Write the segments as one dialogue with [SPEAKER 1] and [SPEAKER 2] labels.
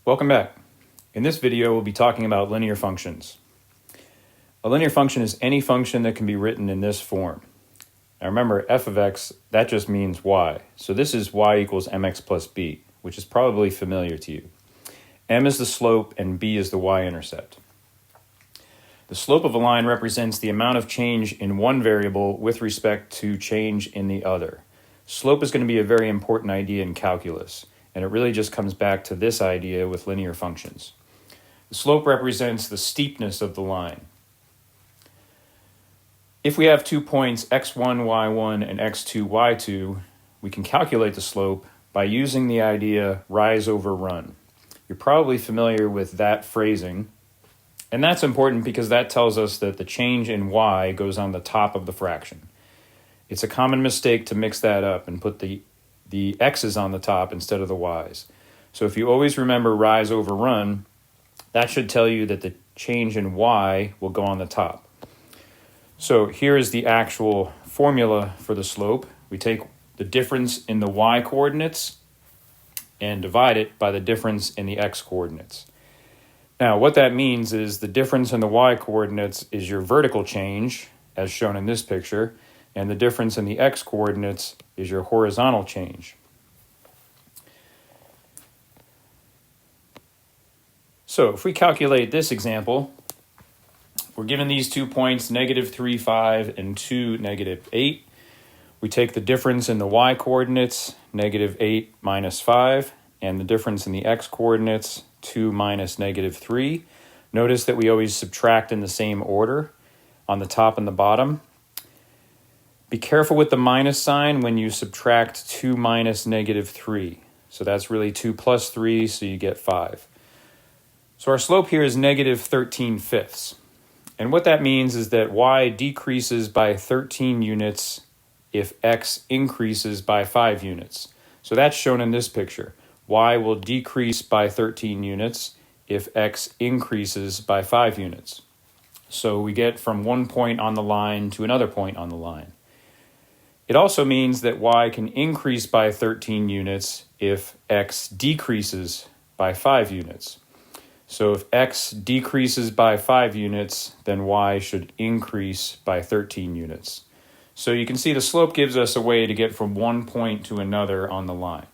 [SPEAKER 1] Welcome back. In this video, we'll be talking about linear functions. A linear function is any function that can be written in this form. Now remember, f of x, that just means y. So this is y equals mx plus b, which is probably familiar to you. M is the slope and b is the y-intercept. The slope of a line represents the amount of change in one variable with respect to change in the other. Slope is going to be a very important idea in calculus, and it really just comes back to this idea with linear functions. The slope represents the steepness of the line. If we have 2 points x1, y1, and x2, y2, we can calculate the slope by using the idea rise over run. You're probably familiar with that phrasing, and that's important because that tells us that the change in y goes on the top of the fraction. It's a common mistake to mix that up and put the x's on the top instead of the y's. So if you always remember rise over run, that should tell you that the change in y will go on the top. So here is the actual formula for the slope. We take the difference in the y coordinates and divide it by the difference in the x coordinates. Now what that means is the difference in the y coordinates is your vertical change, as shown in this picture, and the difference in the x coordinates is your horizontal change. So if we calculate this example, we're given these 2 points, -3, 5, and 2, -8. We take the difference in the y coordinates, -8 minus 5, and the difference in the x coordinates, 2 minus -3. Notice that we always subtract in the same order on the top and the bottom. Be careful with the minus sign when you subtract 2 minus -3. So that's really 2 plus 3, so you get 5. So our slope here is -13/5. And what that means is that y decreases by 13 units if x increases by 5 units. So that's shown in this picture. Y will decrease by 13 units if x increases by 5 units. So we get from one point on the line to another point on the line. It also means that y can increase by 13 units if x decreases by 5 units. So if x decreases by 5 units, then y should increase by 13 units. So you can see the slope gives us a way to get from one point to another on the line.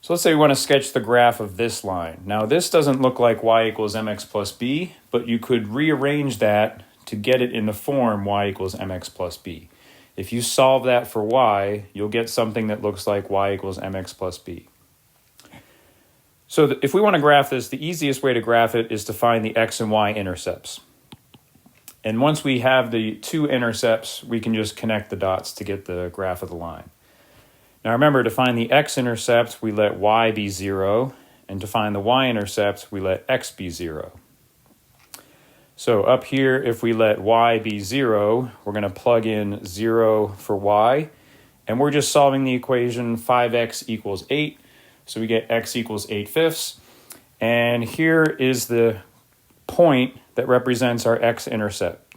[SPEAKER 1] So let's say we want to sketch the graph of this line. Now this doesn't look like y equals mx plus b, but you could rearrange that to get it in the form y equals mx plus b. If you solve that for y, you'll get something that looks like y equals mx plus b. So if we want to graph this, the easiest way to graph it is to find the x and y intercepts. And once we have the two intercepts, we can just connect the dots to get the graph of the line. Now remember, to find the x-intercept, we let y be 0, and to find the y-intercept, we let x be 0. So up here, if we let y be 0, we're going to plug in 0 for y, and we're just solving the equation 5x equals 8, so we get x equals 8/5, and here is the point that represents our x-intercept.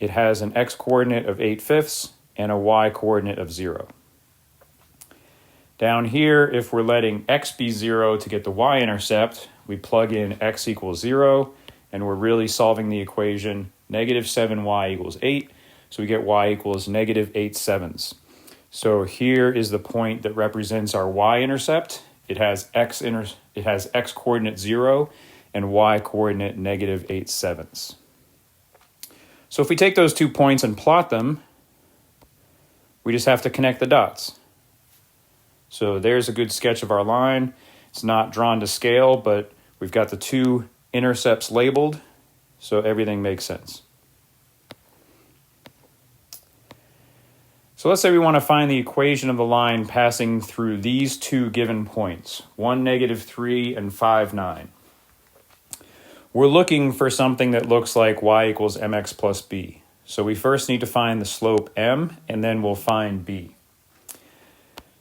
[SPEAKER 1] It has an x-coordinate of 8/5 and a y-coordinate of 0. Down here, if we're letting x be 0 to get the y-intercept, we plug in x equals 0, and we're really solving the equation -7y equals 8, so we get y equals -8/7. So here is the point that represents our y-intercept. It has x coordinate 0 and y coordinate -8/7. So if we take those 2 points and plot them, we just have to connect the dots. So there's a good sketch of our line. It's not drawn to scale, but we've got the two intercepts labeled, so everything makes sense. So let's say we want to find the equation of the line passing through these two given points, 1, -3, and 5, 9. We're looking for something that looks like y equals mx plus b. So we first need to find the slope m, and then we'll find b.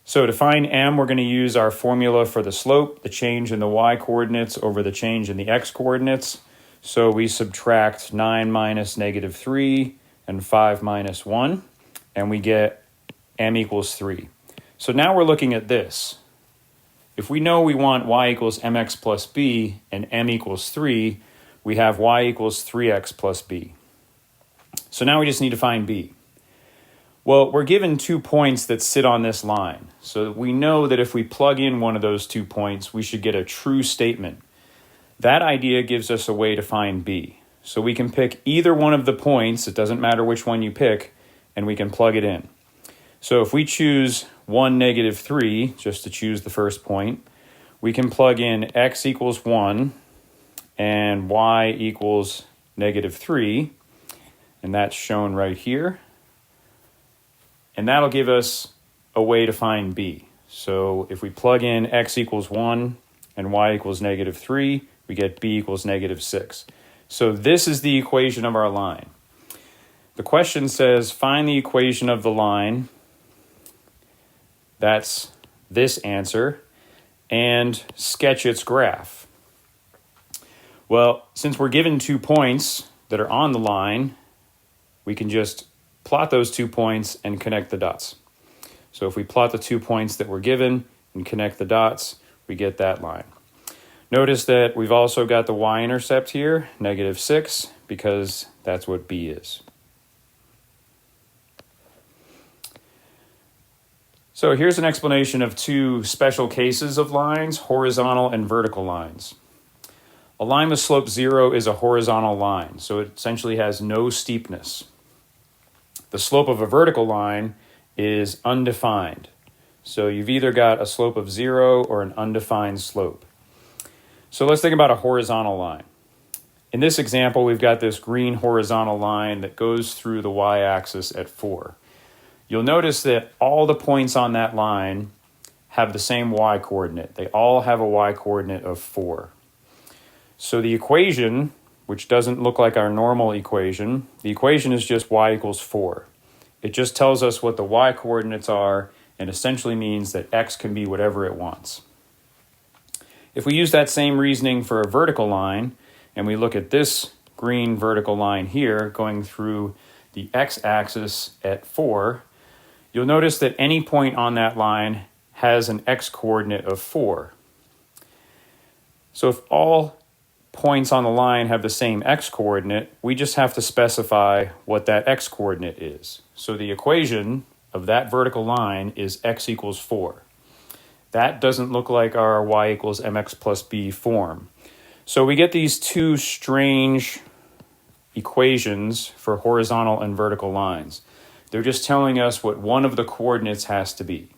[SPEAKER 1] So to find m, we're going to use our formula for the slope, the change in the y coordinates over the change in the x coordinates. So we subtract 9 minus -3 and 5 minus 1, and we get m equals 3. So now we're looking at this. If we know we want y equals mx plus b and m equals 3, we have y equals 3x plus b. So now we just need to find b. Well, we're given 2 points that sit on this line. So we know that if we plug in one of those 2 points, we should get a true statement. That idea gives us a way to find b. So we can pick either one of the points, it doesn't matter which one you pick, and we can plug it in. So if we choose 1, negative 3, just to choose the first point, we can plug in x equals 1 and y equals negative 3, and that's shown right here. And that'll give us a way to find b. So if we plug in x equals 1 and y equals negative 3, we get b equals negative 6. So this is the equation of our line. The question says, find the equation of the line. That's this answer. And sketch its graph. Well, since we're given 2 points that are on the line, we can just plot those 2 points and connect the dots. So if we plot the 2 points that we're given and connect the dots, we get that line. Notice that we've also got the y-intercept here, negative 6, because that's what b is. So here's an explanation of 2 special cases of lines, horizontal and vertical lines. A line with slope 0 is a horizontal line, so it essentially has no steepness. The slope of a vertical line is undefined. So you've either got a slope of 0 or an undefined slope. So let's think about a horizontal line. In this example, we've got this green horizontal line that goes through the y-axis at 4. You'll notice that all the points on that line have the same y-coordinate. They all have a y-coordinate of 4. So the equation, which doesn't look like our normal equation, the equation is just y equals 4. It just tells us what the y-coordinates are and essentially means that x can be whatever it wants. If we use that same reasoning for a vertical line, and we look at this green vertical line here going through the x-axis at 4, you'll notice that any point on that line has an x-coordinate of 4. So if all points on the line have the same x-coordinate, we just have to specify what that x-coordinate is. So the equation of that vertical line is x equals 4. That doesn't look like our y equals mx plus b form. So we get these 2 strange equations for horizontal and vertical lines. They're just telling us what one of the coordinates has to be.